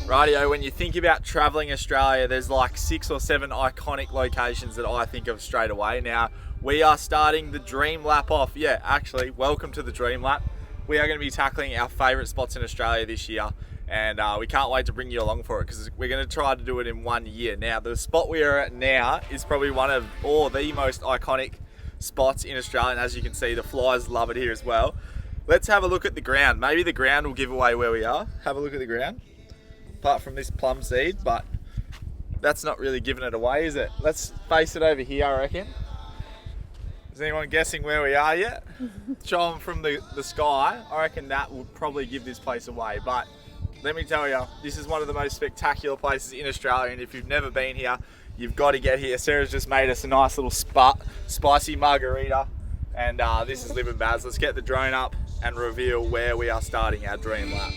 Rightio, when you think about traveling Australia, there's like 6 or 7 iconic locations that I think of straight away. Now, we are starting the Dream Lap off. Yeah, actually, welcome to the Dream Lap. We are going to be tackling our favourite spots in Australia this year, and we can't wait to bring you along for it because we're going to try to do it in 1 year. Now, the spot we are at now is probably one of the most iconic spots in Australia, and as you can see, the flies love it here as well. Let's have a look at the ground. Maybe the ground will give away where we are. Have a look at the ground. Apart from this plum seed, but that's not really giving it away, is it? Let's face it over here, I reckon. Is anyone guessing where we are yet? Show them from the sky. I reckon that would probably give this place away, but let me tell you, this is one of the most spectacular places in Australia, and if you've never been here, you've got to get here. Sarah's just made us a nice little spicy margarita, and this is Living Baz. Let's get the drone up and reveal where we are starting our Dream Lap.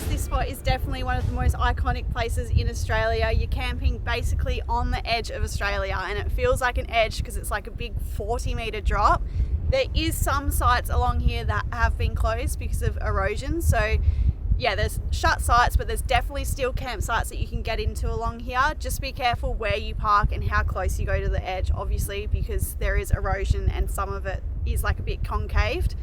This spot is definitely one of the most iconic places in Australia. You're camping basically on the edge of Australia, and it feels like an edge because it's like a big 40-meter drop. There is some sites along here that have been closed because of erosion, so yeah, there's shut sites, but there's definitely still campsites that you can get into along here. Just be careful where you park and how close you go to the edge, obviously, because there is erosion and some of it is like a bit concaved.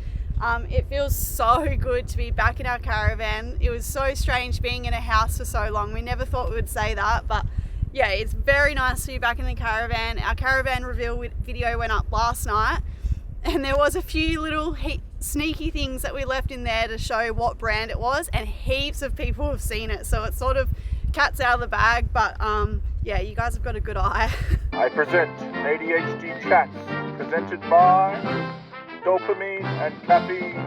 It feels so good to be back in our caravan. It was so strange being in a house for so long. We never thought we would say that, but yeah, it's very nice to be back in the caravan. Our caravan reveal video went up last night, and there was a few little sneaky things that we left in there to show what brand it was, and heaps of people have seen it, so it's sort of cat's out of the bag, but yeah, you guys have got a good eye. I present ADHD Chats, presented by Dopamine and Caffeine.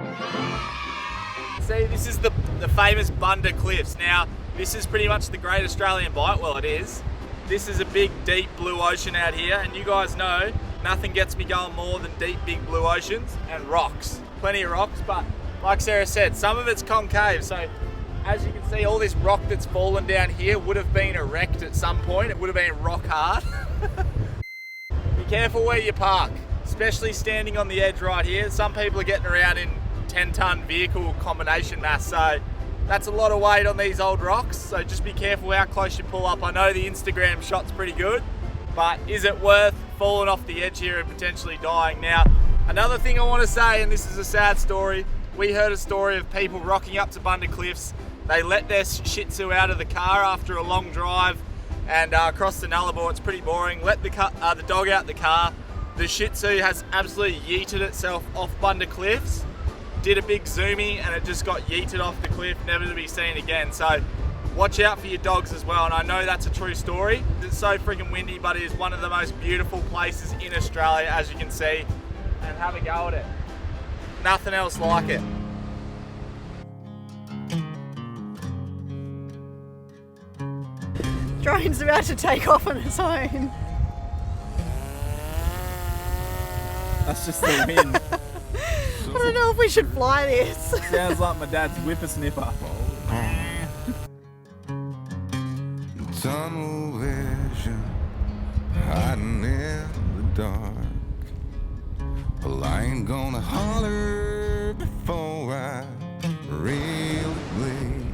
See, this is the famous Bunda Cliffs. Now, this is pretty much the Great Australian Bight. Well, it is. This is a big, deep blue ocean out here, and you guys know nothing gets me going more than deep, big blue oceans and rocks. Plenty of rocks, but like Sarah said, some of it's concave. So, as you can see, all this rock that's fallen down here would have been erect at some point. It would have been rock hard. Be careful where you park, especially standing on the edge right here. Some people are getting around in 10-ton vehicle combination mass, so that's a lot of weight on these old rocks, so just be careful how close you pull up. I know the Instagram shot's pretty good, but is it worth falling off the edge here and potentially dying? Now, another thing I want to say, and this is a sad story, we heard a story of people rocking up to Bunda Cliffs. They let their Shih Tzu out of the car after a long drive and across the Nullarbor. It's pretty boring. Let the dog out the car. The Shih Tzu has absolutely yeeted itself off Bunda Cliffs, did a big zoomie, and it just got yeeted off the cliff, never to be seen again. So watch out for your dogs as well, and I know that's a true story. It's so freaking windy, but it is one of the most beautiful places in Australia, as you can see, and have a go at it. Nothing else like it. Drone's about to take off on its own. That's just the wind. I don't know if we should fly this. Sounds like my dad's whippersnipper. Tunnel vision, hiding in the dark. Well, I ain't gonna holler before I really bleed.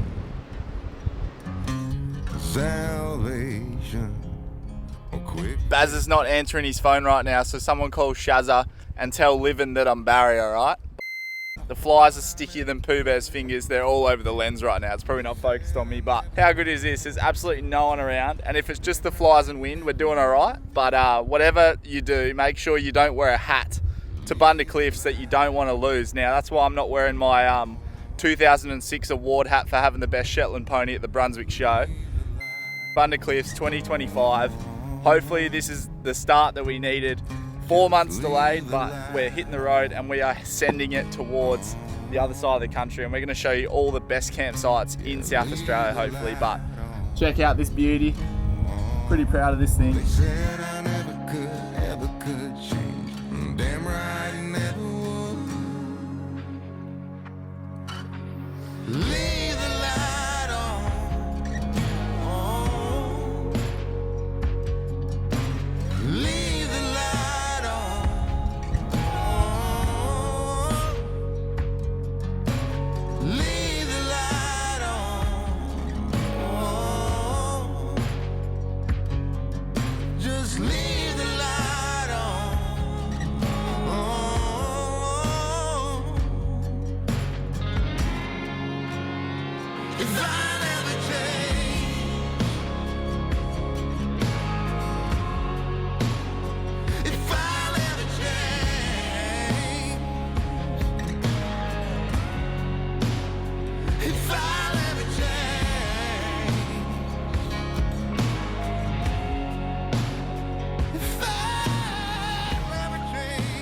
Salvation. Baz is not answering his phone right now, so someone call Shazza and tell Livin that I'm Barry, alright? The flies are stickier than Pooh Bear's fingers. They're all over the lens right now. It's probably not focused on me, but how good is this? There's absolutely no one around, and if it's just the flies and wind, we're doing alright. But whatever you do, make sure you don't wear a hat to Bunda Cliffs that you don't want to lose. Now, that's why I'm not wearing my 2006 award hat for having the best Shetland pony at the Brunswick show. Bunda Cliffs 2025. Hopefully this is the start that we needed 4 months delayed, but we're hitting the road and we are sending it towards the other side of the country, and we're going to show you all the best campsites in South Australia, hopefully. But check out this beauty. Pretty proud of this thing. They said I ever could change. Damn right, I never would. Leave the light on. Leave the light on. Leave the light on. Just leave the light on. If I never change, if I never change, if I never change, if I never change.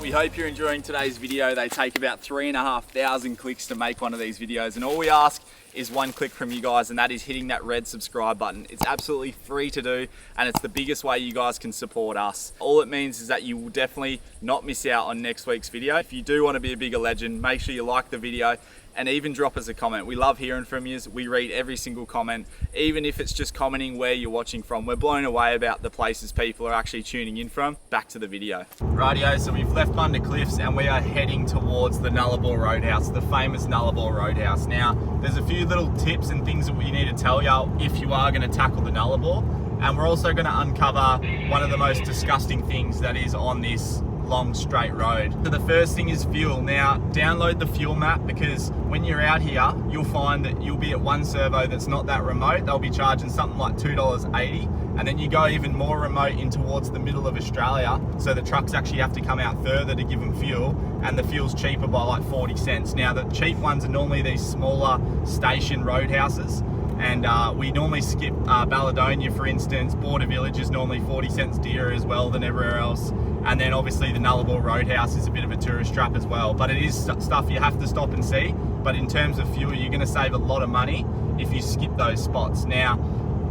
We hope you're enjoying today's video. They take about 3,500 clicks to make one of these videos, and all we ask is one click from you guys, and that is hitting that red subscribe button. It's absolutely free to do, and it's the biggest way you guys can support us. All it means is that you will definitely not miss out on next week's video. If you do want to be a bigger legend, make sure you like the video and even drop us a comment. We love hearing from you. We read every single comment, even if it's just commenting where you're watching from. We're blown away about the places people are actually tuning in from. Back to the video. Rightio, so we've left Bunda Cliffs and we are heading towards the Nullarbor Roadhouse, the famous Nullarbor Roadhouse. Now, there's a few little tips and things that we need to tell you if you are going to tackle the Nullarbor. And we're also going to uncover one of the most disgusting things that is on this long straight road. So the first thing is fuel. Now, download the fuel map, because when you're out here, you'll find that you'll be at one servo that's not that remote. They'll be charging something like $2.80, and then you go even more remote in towards the middle of Australia, so the trucks actually have to come out further to give them fuel, and the fuel's cheaper by like 40 cents. Now, the cheap ones are normally these smaller station roadhouses, and we normally skip Balladonia, for instance. Border Village is normally 40 cents dearer as well than everywhere else. And then obviously the Nullarbor Roadhouse is a bit of a tourist trap as well. But it is stuff you have to stop and see. But in terms of fuel, you're going to save a lot of money if you skip those spots. Now,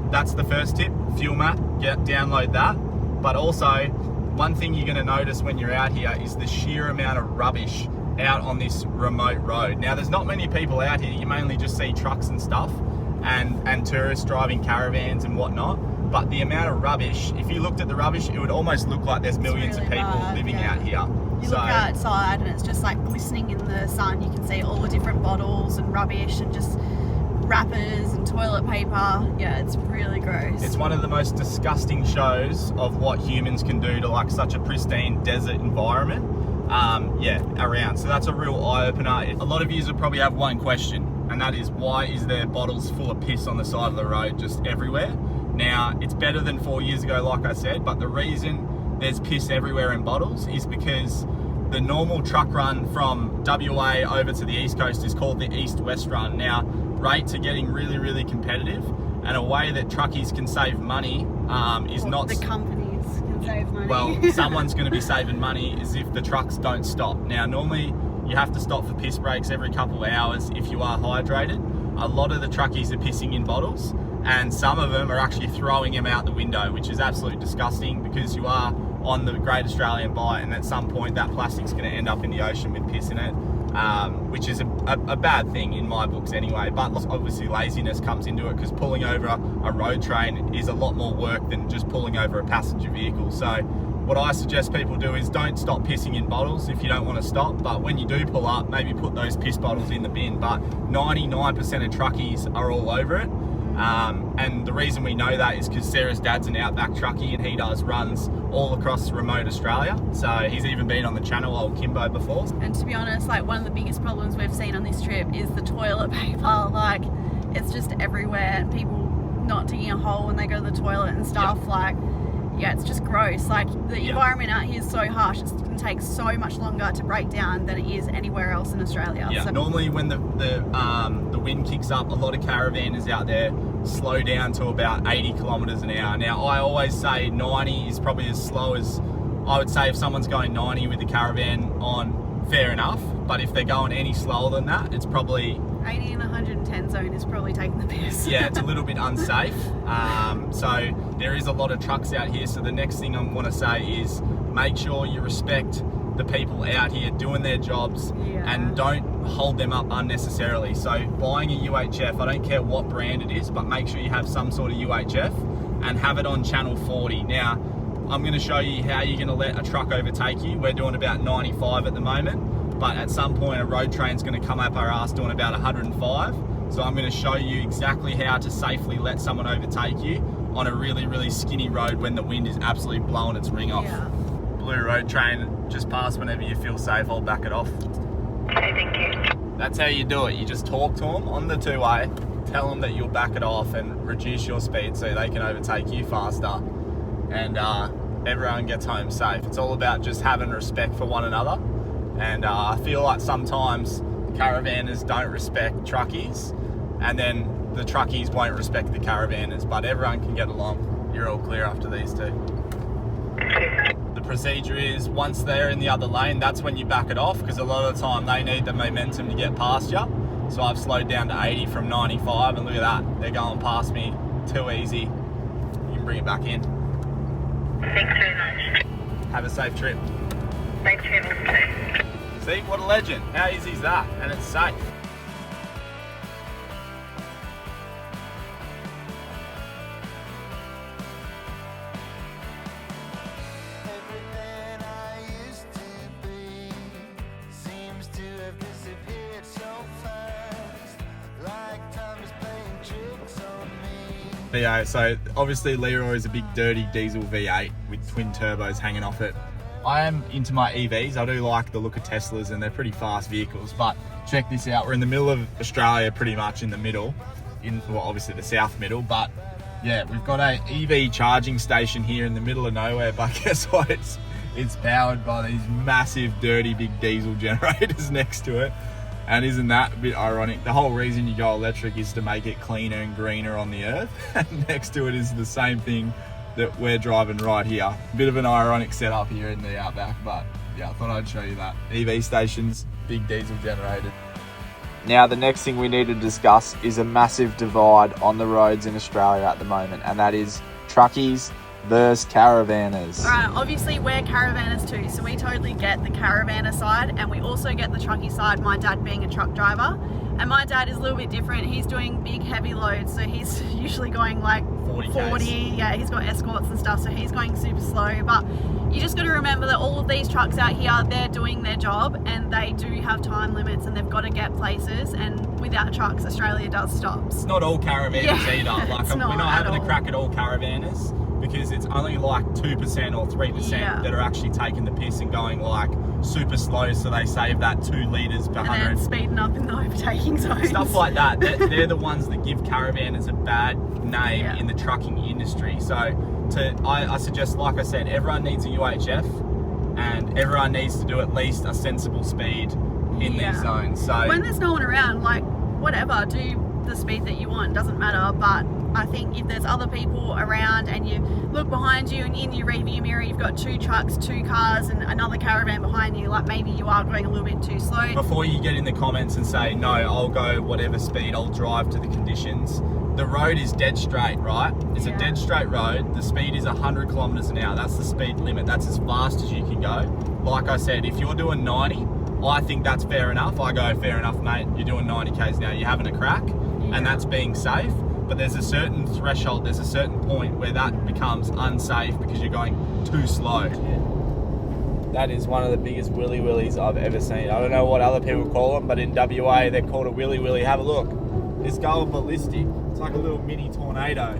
that's the first tip, fuel map, download that. But also, one thing you're going to notice when you're out here is the sheer amount of rubbish out on this remote road. Now, there's not many people out here. You mainly just see trucks and stuff, and tourists driving caravans and whatnot. But the amount of rubbish, if you looked at the rubbish, it would almost look like there's millions of people living out here. You look outside and it's just like glistening in the sun. You can see all the different bottles and rubbish and just wrappers and toilet paper. Yeah, it's really gross. It's one of the most disgusting shows of what humans can do to like such a pristine desert environment. Around. So that's a real eye-opener. A lot of you will probably have one question, and that is, why is there bottles full of piss on the side of the road just everywhere? Now, it's better than 4 years ago, like I said, but the reason there's piss everywhere in bottles is because the normal truck run from WA over to the East Coast is called the East-West run. Now, rates are getting really, really competitive, and a way that truckies can save money is not... The companies can save money. Well, someone's going to be saving money is if the trucks don't stop. Now, normally you have to stop for piss breaks every couple of hours if you are hydrated. A lot of the truckies are pissing in bottles, and some of them are actually throwing them out the window, which is absolutely disgusting, because you are on the Great Australian Bight, and at some point that plastic's going to end up in the ocean with piss in it, which is a bad thing in my books anyway. But obviously laziness comes into it, because pulling over a road train is a lot more work than just pulling over a passenger vehicle. So what I suggest people do is don't stop pissing in bottles if you don't want to stop, but when you do pull up, maybe put those piss bottles in the bin. But 99% of truckies are all over it. And the reason we know that is because Sarah's dad's an Outback truckie, and he does runs all across remote Australia. So he's even been on the channel, old Kimbo, before. And to be honest, like, one of the biggest problems we've seen on this trip is the toilet paper. Like, it's just everywhere, and people not digging a hole when they go to the toilet and stuff. Yep. Like, yeah, it's just gross. Like, the environment out here is so harsh, it's going to take so much longer to break down than it is anywhere else in Australia. Yeah, so, normally when the wind kicks up, a lot of caravanners out there slow down to about 80 kilometers an hour. Now, I always say 90 is probably as slow as, I would say if someone's going 90 with the Caravan on, fair enough. But if they're going any slower than that, it's probably 80 and 110 zone is probably taking the piss. yeah, it's a little bit unsafe. So there is a lot of trucks out here. So the next thing I want to say is make sure you respect the people out here doing their jobs and don't hold them up unnecessarily. So buying a UHF, I don't care what brand it is, but make sure you have some sort of UHF and have it on channel 40. Now, I'm going to show you how you're going to let a truck overtake you. We're doing about 95 at the moment, but at some point a road train's going to come up our ass doing about 105. So I'm going to show you exactly how to safely let someone overtake you on a really, really skinny road when the wind is absolutely blowing its ring off. Yeah. Blue road train, just pass whenever you feel safe. I'll back it off. Okay, thank you. That's how you do it. You just talk to them on the two-way, tell them that you'll back it off and reduce your speed so they can overtake you faster, and everyone gets home safe. It's all about just having respect for one another, and I feel like sometimes caravanners don't respect truckies, and then the truckies won't respect the caravanners, but everyone can get along. You're all clear after these two. The procedure is once they're in the other lane, that's when you back it off, because a lot of the time they need the momentum to get past you. So I've slowed down to 80 from 95, and look at that, they're going past me too easy. You can bring it back in. Thanks very much. Have a safe trip. Thanks for having me. See, what a legend. How easy is that? And it's safe. Everything I used to be seems to have disappeared so fast, like time is playing tricks on me. Yeah, so obviously Leroy is a big dirty diesel V8 with twin turbos hanging off it. I am into my EVs. I do like the look of Teslas, and they're pretty fast vehicles, but check this out. We're in the middle of Australia, pretty much in the middle, well, obviously the south middle, but yeah, we've got a EV charging station here in the middle of nowhere, but guess what? It's powered by these massive, dirty, big diesel generators next to it. And isn't that a bit ironic? The whole reason you go electric is to make it cleaner and greener on the earth. And next to it is the same thing that we're driving right here. Bit of an ironic setup here in the Outback, but yeah, I thought I'd show you that. EV stations, big diesel generator. Now, the next thing we need to discuss is a massive divide on the roads in Australia at the moment, and that is truckies versus caravanners. Alright, obviously we're caravanners too, so we totally get the caravanner side, and we also get the truckie side, my dad being a truck driver. And my dad is a little bit different. He's doing big heavy loads, so he's usually going like 40, yeah, he's got escorts and stuff, so he's going super slow. But you just got to remember that all of these trucks out here, they're doing their job, and they do have time limits, and they've got to get places, and without trucks Australia does stop. It's not all caravanners either. Like, we're not having a crack at all caravanners, because it's only like 2% or 3% that are actually taking the piss and going like super slow, so they save that 2 litres per 100. And then speeding up in the overtaking zones. Stuff like that. They're the ones that give caravanners a bad name in the trucking industry. So I suggest, like I said, everyone needs a UHF, and everyone needs to do at least a sensible speed in these zones. So when there's no one around, like whatever, do the speed that you want, doesn't matter. But I think if there's other people around and you look behind you and in your rearview mirror you've got 2 trucks, 2 cars and another caravan behind you, like maybe you are going a little bit too slow. Before you get in the comments and say, no, I'll go whatever speed, I'll drive to the conditions. The road is dead straight, right? It's a dead straight road. The speed is 100 kilometers an hour. That's the speed limit. That's as fast as you can go. Like I said, if you're doing 90, I think that's fair enough. I go, fair enough, mate. You're doing 90 Ks now. You're having a crack, and that's being safe. But there's a certain threshold, there's a certain point where that becomes unsafe because you're going too slow. That is one of the biggest willy willies I've ever seen. I don't know what other people call them, but in WA they're called a willy willy. Have a look. It's going ballistic. It's like a little mini tornado.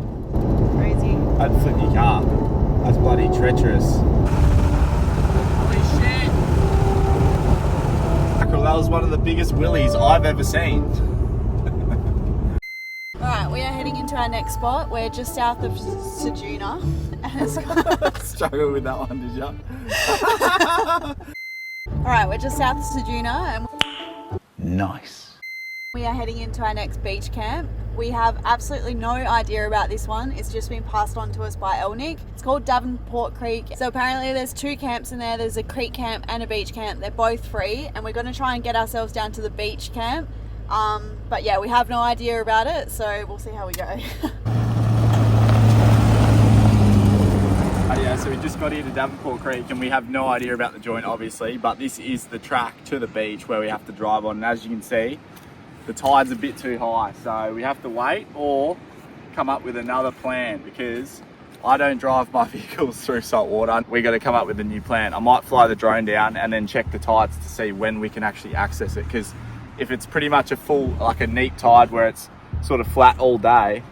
Crazy. That'd flip your car. That's bloody treacherous. Holy shit! That was one of the biggest willies I've ever seen. Alright, we are heading into our next spot. We're just south of Ceduna. And it's got... Struggled with that one, did you? Alright, we're just south of Ceduna and... Nice. We are heading into our next beach camp. We have absolutely no idea about this one. It's just been passed on to us by Elnick. It's called Davenport Creek. So apparently there's 2 camps in there. There's a creek camp and a beach camp. They're both free, and we're going to try and get ourselves down to the beach camp. But yeah, we have no idea about it, so we'll see how we go. Yeah, so we just got here to Davenport Creek and we have no idea about the joint obviously, but this is the track to the beach where we have to drive on, and as you can see, the tide's a bit too high, so we have to wait or come up with another plan, because I don't drive my vehicles through salt water. We got to come up with a new plan. I might fly the drone down and then check the tides to see when we can actually access it, because if it's pretty much a full, like a neat tide where it's sort of flat all day,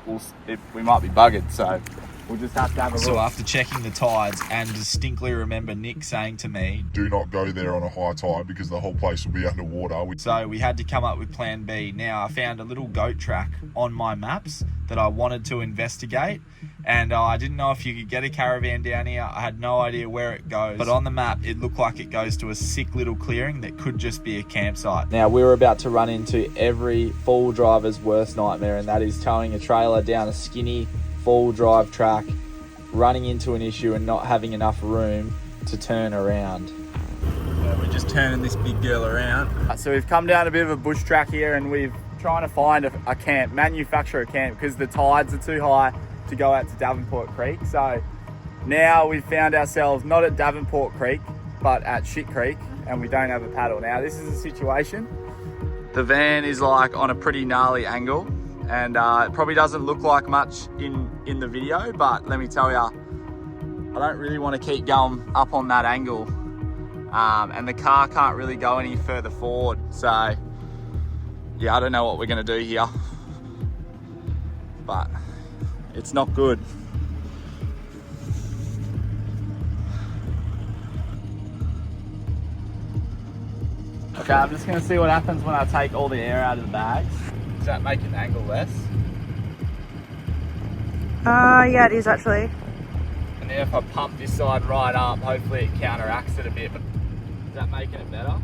we might be buggered, so we'll just have to have a look. So after checking the tides and distinctly remember Nick saying to me, do not go there on a high tide because the whole place will be underwater. So we had to come up with plan B. Now I found a little goat track on my maps that I wanted to investigate, and I didn't know if you could get a caravan down here. I had no idea where it goes, but on the map it looked like it goes to a sick little clearing that could just be a campsite. Now we're about to run into every full driver's worst nightmare, and that is towing a trailer down a skinny full drive track, running into an issue and not having enough room to turn around. We're just turning this big girl around. So we've come down a bit of a bush track here, and we're trying to find a camp, manufacture a camp, because the tides are too high to go out to Davenport Creek. So now we've found ourselves not at Davenport Creek but at Shit Creek, and we don't have a paddle. Now this is a situation. The van is like on a pretty gnarly angle, and it probably doesn't look like much in the video, but let me tell you, I don't really want to keep going up on that angle, and the car can't really go any further forward. So yeah, I don't know what we're going to do here, but it's not good. Okay, I'm just going to see what happens when I take all the air out of the bags. Does that make an angle less? Yeah, it is actually. And then if I pump this side right up, hopefully it counteracts it a bit. But is that making it better?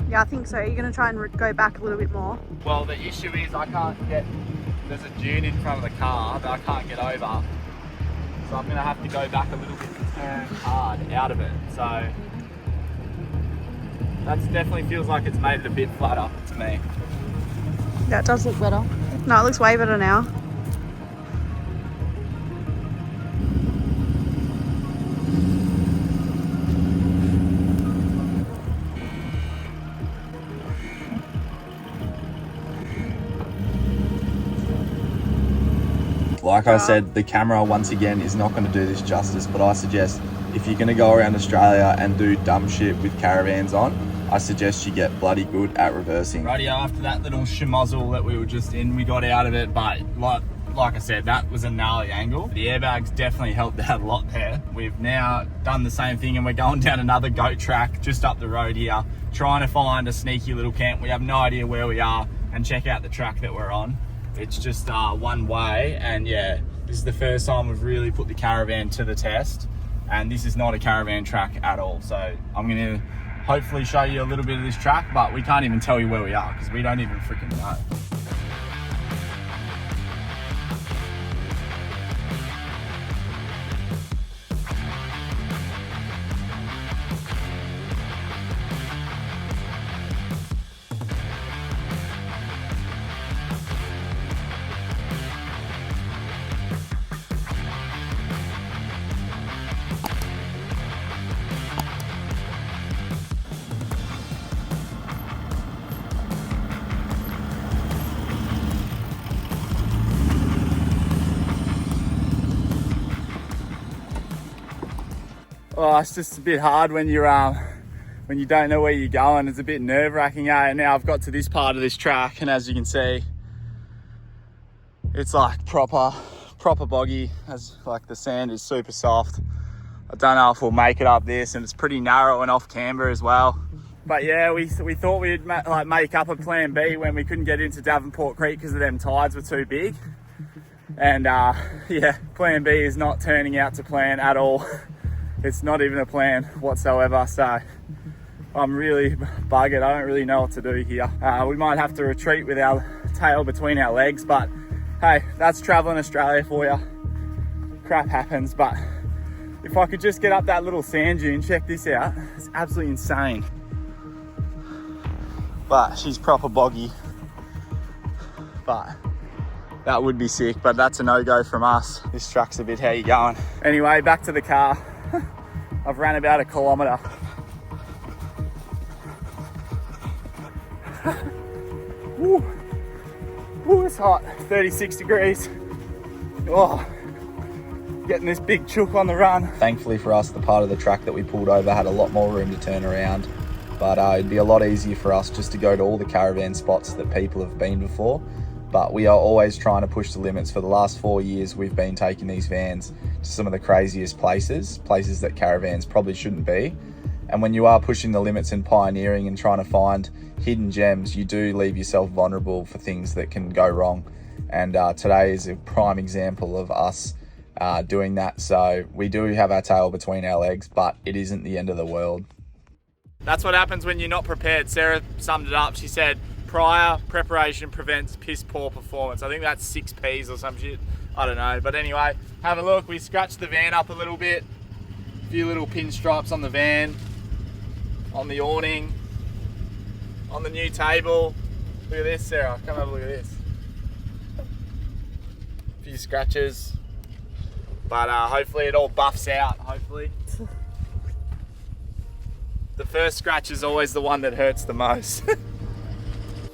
Yeah, I think so. You're going to try and go back a little bit more. Well, the issue is I can't get, there's a dune in front of the car that I can't get over. So I'm going to have to go back a little bit and turn hard out of it. So that definitely feels like it's made it a bit flatter to me. That does look better. No, it looks way better now. Like I said, the camera once again is not going to do this justice, but I suggest if you're going to go around Australia and do dumb shit with caravans on, I suggest you get bloody good at reversing. Rightio, after that little schmozzle that we were just in, we got out of it, but like I said, that was a gnarly angle. The airbags definitely helped out a lot there. We've now done the same thing and we're going down another goat track just up the road here, trying to find a sneaky little camp. We have no idea where we are, and check out the track that we're on. It's just one way, and yeah, this is the first time we've really put the caravan to the test, and this is not a caravan track at all. So I'm gonna hopefully show you a little bit of this track, but we can't even tell you where we are because we don't even freaking know. Oh, it's just a bit hard when you're when you don't know where you're going. It's a bit nerve-wracking, eh? And now I've got to this part of this track, and as you can see, it's like proper boggy, as like the sand is super soft. I don't know if we'll make it up this, and it's pretty narrow and off camber as well. But yeah, we thought we'd make up a plan B when we couldn't get into Davenport Creek because of them tides were too big. And yeah, plan B is not turning out to plan at all. It's not even a plan whatsoever. So I'm really buggered. I don't really know what to do here. We might have to retreat with our tail between our legs, but hey, that's traveling Australia for you. Crap happens, but if I could just get up that little sand dune, check this out. It's absolutely insane. But she's proper boggy. But that would be sick, but that's a no-go from us. This truck's a bit, how you going? Anyway, back to the car. I've ran about 1 kilometre. Woo. Woo, it's hot. 36 degrees. Oh, getting this big chook on the run. Thankfully for us, the part of the track that we pulled over had a lot more room to turn around. But it'd be a lot easier for us just to go to all the caravan spots that people have been before. But we are always trying to push the limits. For the last 4 years, we've been taking these vans to some of the craziest places that caravans probably shouldn't be. And when you are pushing the limits and pioneering and trying to find hidden gems, you do leave yourself vulnerable for things that can go wrong. And today is a prime example of us doing that. So we do have our tail between our legs, but it isn't the end of the world. That's what happens when you're not prepared. Sarah summed it up. She said, prior preparation prevents piss poor performance. I think that's 6 P's or some shit. I don't know. But anyway, have a look. We scratched the van up a little bit. A few little pinstripes on the van, on the awning, on the new table. Look at this, Sarah. Come have a look at this. A few scratches. But hopefully it all buffs out, hopefully. The first scratch is always the one that hurts the most.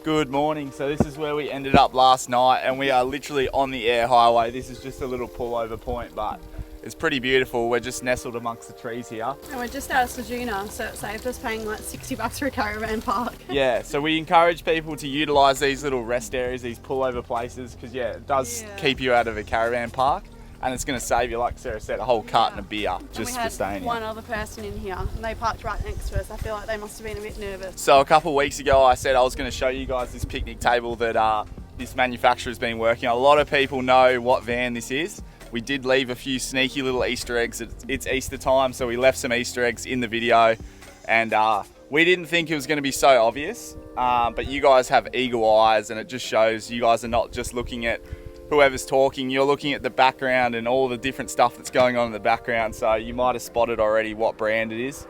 Good morning. So this is where we ended up last night, and we are literally on the air highway. This is just a little pullover point, but it's pretty beautiful. We're just nestled amongst the trees here. And we're just out of Sajuna, so it saved us paying like $60 for a caravan park. Yeah, so we encourage people to utilise these little rest areas, these pullover places, because yeah, it does keep you out of a caravan park. And it's going to save you, like Sarah said, a whole carton of beer just for staying here. One other person in here, and they parked right next to us. I feel like they must have been a bit nervous. So a couple of weeks ago, I said I was going to show you guys this picnic table that this manufacturer's been working on. A lot of people know what van this is. We did leave a few sneaky little Easter eggs. It's Easter time, so we left some Easter eggs in the video. And we didn't think it was going to be so obvious, but you guys have eagle eyes, and it just shows you guys are not just looking at whoever's talking, you're looking at the background and all the different stuff that's going on in the background. So you might have spotted already what brand it is.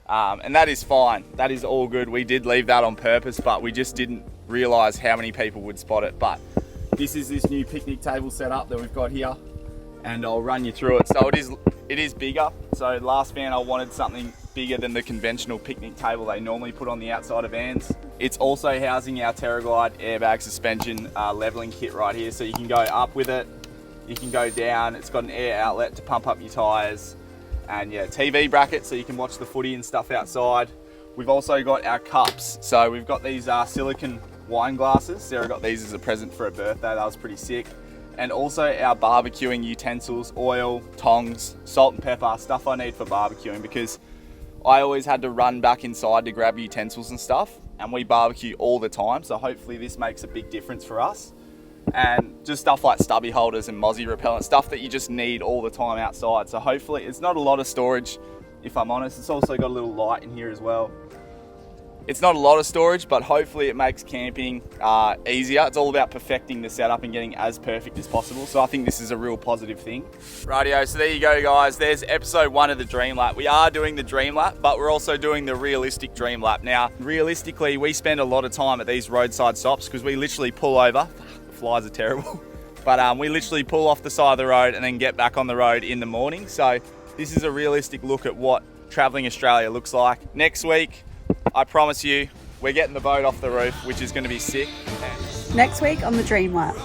And that is fine. That is all good. We did leave that on purpose, but we just didn't realise how many people would spot it. But this is this new picnic table setup that we've got here, and I'll run you through it. So it is bigger. So last van I wanted something bigger than the conventional picnic table they normally put on the outside of vans. It's also housing our TerraGlide airbag suspension leveling kit right here, so you can go up with it, you can go down. It's got an air outlet to pump up your tyres, and yeah, TV bracket so you can watch the footy and stuff outside. We've also got our cups, so we've got these silicone wine glasses. Sarah got these as a present for her birthday. That was pretty sick. And also our barbecuing utensils, oil, tongs, salt and pepper, stuff I need for barbecuing, because I always had to run back inside to grab utensils and stuff, and we barbecue all the time, so hopefully this makes a big difference for us. And just stuff like stubby holders and mozzie repellent, stuff that you just need all the time outside. So hopefully it's not a lot of storage, if I'm honest. It's also got a little light in here as well. It's not a lot of storage, but hopefully it makes camping easier. It's all about perfecting the setup and getting as perfect as possible. So I think this is a real positive thing. Rightio, so there you go guys. There's episode 1 of the Dream Lap. We are doing the Dream Lap, but we're also doing the realistic Dream Lap. Now, realistically, we spend a lot of time at these roadside stops because we literally pull over. The flies are terrible. But we literally pull off the side of the road and then get back on the road in the morning. So this is a realistic look at what traveling Australia looks like. Next week, I promise you, we're getting the boat off the roof, which is going to be sick. Next week on the Dream Lap.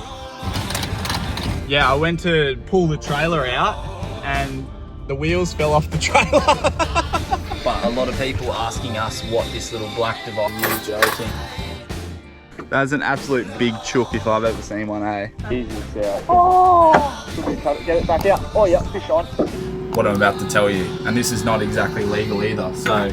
Yeah, I went to pull the trailer out and the wheels fell off the trailer. But a lot of people asking us what this little black device is. Joking. That's an absolute big chook if I've ever seen one, eh? Easy out. Oh! Get it back out. Oh yeah, fish on. What I'm about to tell you, and this is not exactly legal either, so